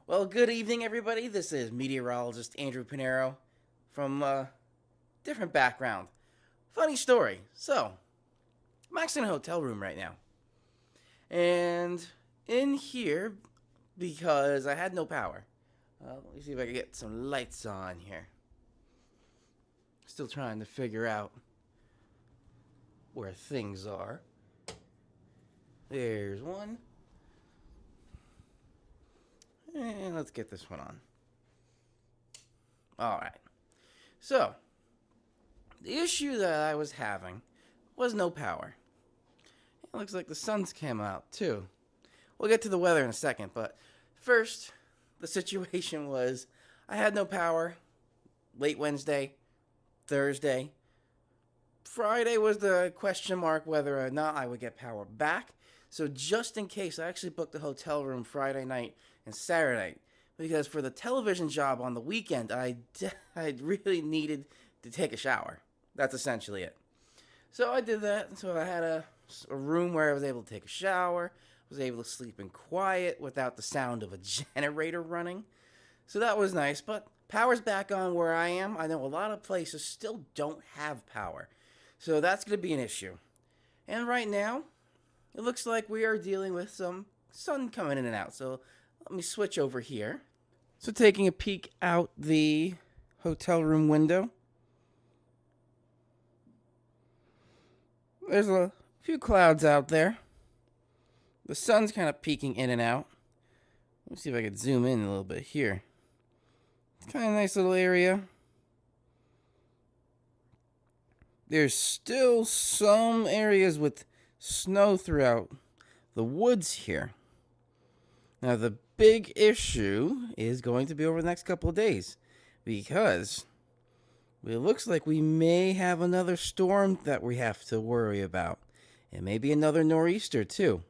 Well, good evening, everybody. This is meteorologist Andrew Pinero from a different background. Funny story. So, I'm actually in a hotel room right now. And in here, because I had no power, let me see if I can get some lights on here. Still trying to figure out where things are. There's one. And let's get this one on. Alright. So, the issue that I was having was no power. It looks like the sun's came out too. We'll get to the weather in a second, but first, the situation was I had no power late Wednesday, Thursday. Friday was the question mark whether or not I would get power back. So just in case, I actually booked a hotel room Friday night and Saturday because for the television job on the weekend, I really needed to take a shower. That's essentially it. So I did that. So I had a room where I was able to take a shower, was able to sleep in quiet without the sound of a generator running. So that was nice, but power's back on where I am. I know a lot of places still don't have power. So that's going to be an issue. And right now, it looks like we are dealing with some sun coming in and out. So let me switch over here. So taking a peek out the hotel room window, there's a few clouds out there. The sun's kind of peeking in and out. Let me see if I could zoom in a little bit here. Kind of nice little area. There's still some areas with snow throughout the woods here. Now, the big issue is going to be over the next couple of days because it looks like we may have another storm that we have to worry about. And maybe another nor'easter, too.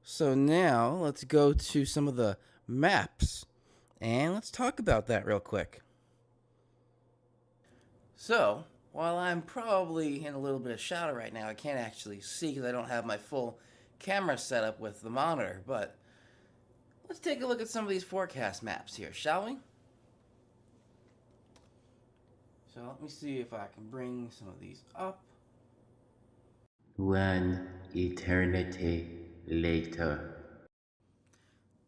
So now, let's go to some of the maps and let's talk about that real quick. So, while I'm probably in a little bit of shadow right now, I can't actually see because I don't have my full camera set up with the monitor, but let's take a look at some of these forecast maps here, shall we? So let me see if I can bring some of these up. One eternity later.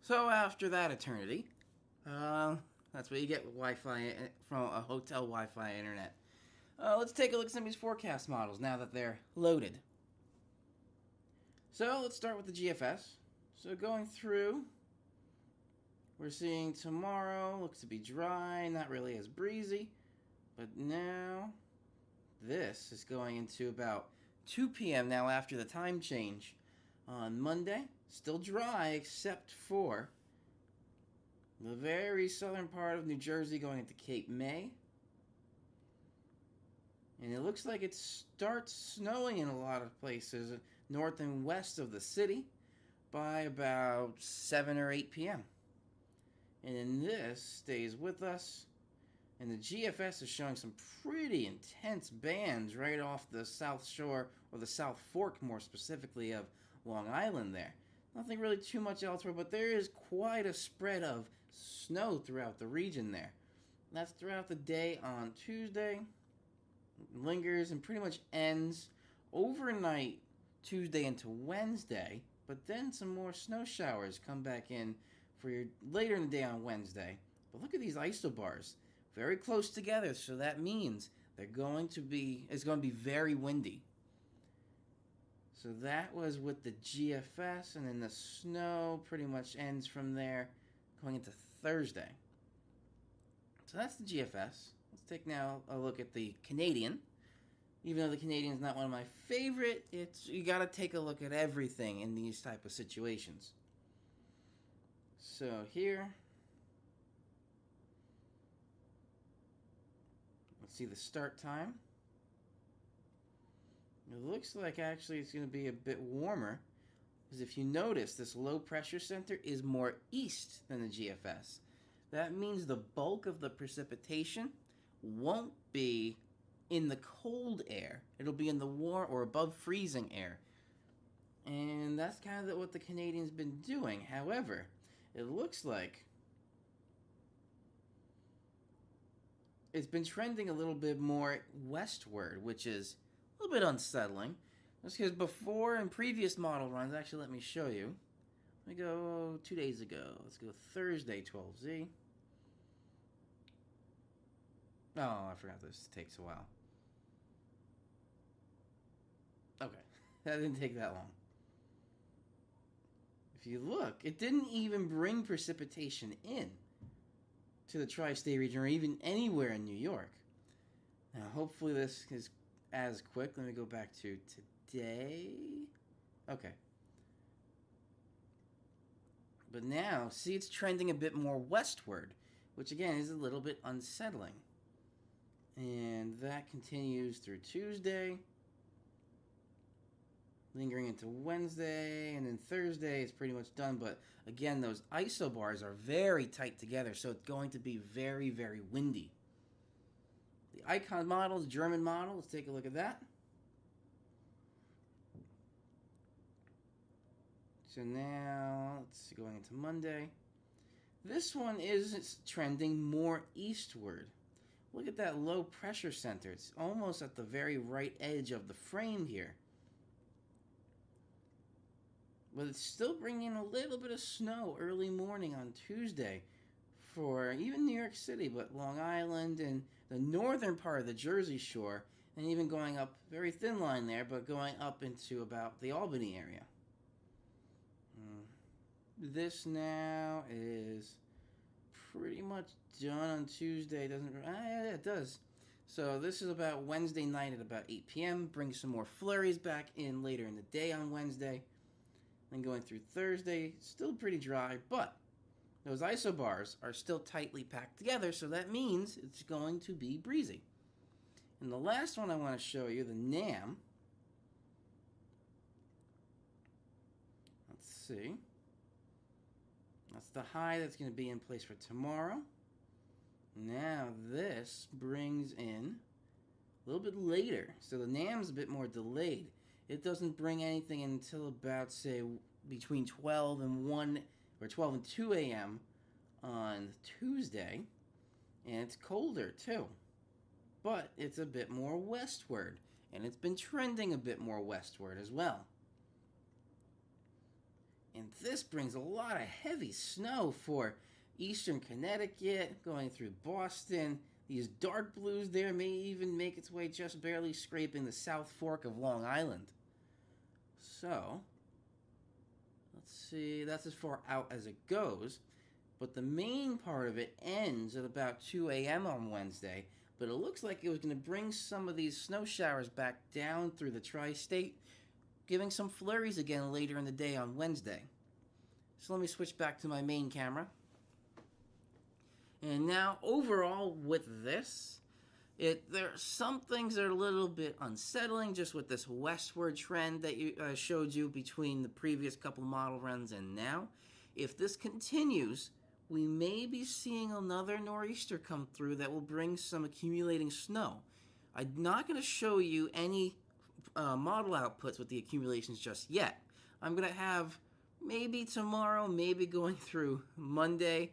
So after that eternity, uh, that's what you get with Wi-Fi from a hotel Wi-Fi internet. Let's take a look at some of these forecast models now that they're loaded. So let's start with the GFS. So going through, we're seeing tomorrow looks to be dry, not really as breezy, but now this is going into about 2 p.m. now after the time change. On Monday, still dry except for the very southern part of New Jersey going into Cape May. And it looks like it starts snowing in a lot of places north and west of the city by about 7 or 8 p.m. And then this stays with us. And the GFS is showing some pretty intense bands right off the South Shore, or the South Fork more specifically, of Long Island there. Nothing really too much elsewhere, but there is quite a spread of snow throughout the region there. That's throughout the day on Tuesday. Lingers and pretty much ends overnight Tuesday into Wednesday, but then some more snow showers come back in for your later in the day on Wednesday. But look at these isobars, very close together, so that means it's going to be very windy. So that was with the GFS, and then the snow pretty much ends from there going into Thursday. So that's the GFS. Let's take now a look at the Canadian. Even though the Canadian is not one of my favorite, it's you got to take a look at everything in these type of situations. So here, let's see the start time. It looks like actually it's going to be a bit warmer because if you notice, this low pressure center is more east than the GFS. That means the bulk of the precipitation won't be in the cold air. It'll be in the warm or above freezing air. And that's kind of what the Canadians been doing. However, it looks like it's been trending a little bit more westward, which is a little bit unsettling. That's because before in previous model runs, actually, let me show you. Let me go 2 days ago. Let's go Thursday 12Z. Oh, I forgot this takes a while. Okay, that didn't take that long. If you look, it didn't even bring precipitation in to the tri-state region or even anywhere in New York. Now, hopefully this is as quick. Let me go back to today. Okay. But now, see, it's trending a bit more westward, which again is a little bit unsettling. And that continues through Tuesday, lingering into Wednesday, and then Thursday it's pretty much done. But again, those isobars are very tight together, so it's going to be very, very windy. The Icon model, the German model, let's take a look at that. So now, let's see, going into Monday. This one is trending more eastward. Look at that low pressure center. It's almost at the very right edge of the frame here. But it's still bringing a little bit of snow early morning on Tuesday for even New York City, but Long Island and the northern part of the Jersey Shore, and even going up, very thin line there, but going up into about the Albany area. This now is pretty much done on Tuesday. Doesn't yeah, it does. So this is about Wednesday night at about 8 p.m. Bring some more flurries back in later in the day on Wednesday. Then going through Thursday, still pretty dry, but those isobars are still tightly packed together, so that means it's going to be breezy. And the last one I want to show you, the NAM. Let's see. That's the high that's going to be in place for tomorrow. Now this brings in a little bit later. So the NAM's a bit more delayed. It doesn't bring anything until about, say, between 12 and 1 or 12 and 2 a.m. on Tuesday. And it's colder too. But it's a bit more westward. And it's been trending a bit more westward as well. And this brings a lot of heavy snow for eastern Connecticut, going through Boston. These dark blues there may even make its way just barely scraping the South Fork of Long Island. So, let's see, that's as far out as it goes. But the main part of it ends at about 2 a.m. on Wednesday. But it looks like it was going to bring some of these snow showers back down through the tri-state, giving some flurries again later in the day on Wednesday. So let me switch back to my main camera. And now, overall with this, there are some things that are a little bit unsettling just with this westward trend that you showed you between the previous couple model runs and now. If this continues, we may be seeing another nor'easter come through that will bring some accumulating snow. I'm not going to show you any model outputs with the accumulations just yet. I'm going to have maybe tomorrow, maybe going through Monday,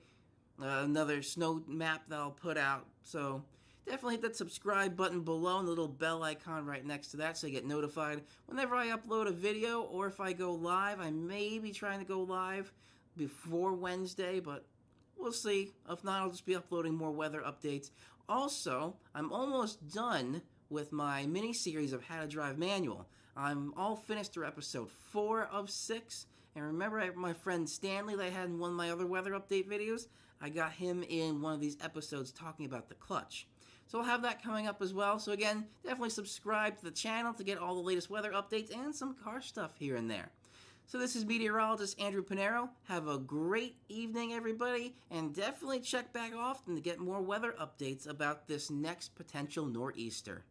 another snow map that I'll put out. So definitely hit that subscribe button below and the little bell icon right next to that so you get notified whenever I upload a video, or if I go live. I may be trying to go live before Wednesday, but we'll see. If not, I'll just be uploading more weather updates. Also, I'm almost done with my mini-series of How to Drive Manual. I'm all finished through episode 4 of 6. And remember my friend Stanley that I had in one of my other weather update videos? I got him in one of these episodes talking about the clutch. So I'll have that coming up as well. So again, definitely subscribe to the channel to get all the latest weather updates and some car stuff here and there. So this is meteorologist Andrew Pinero. Have a great evening, everybody, and definitely check back often to get more weather updates about this next potential nor'easter.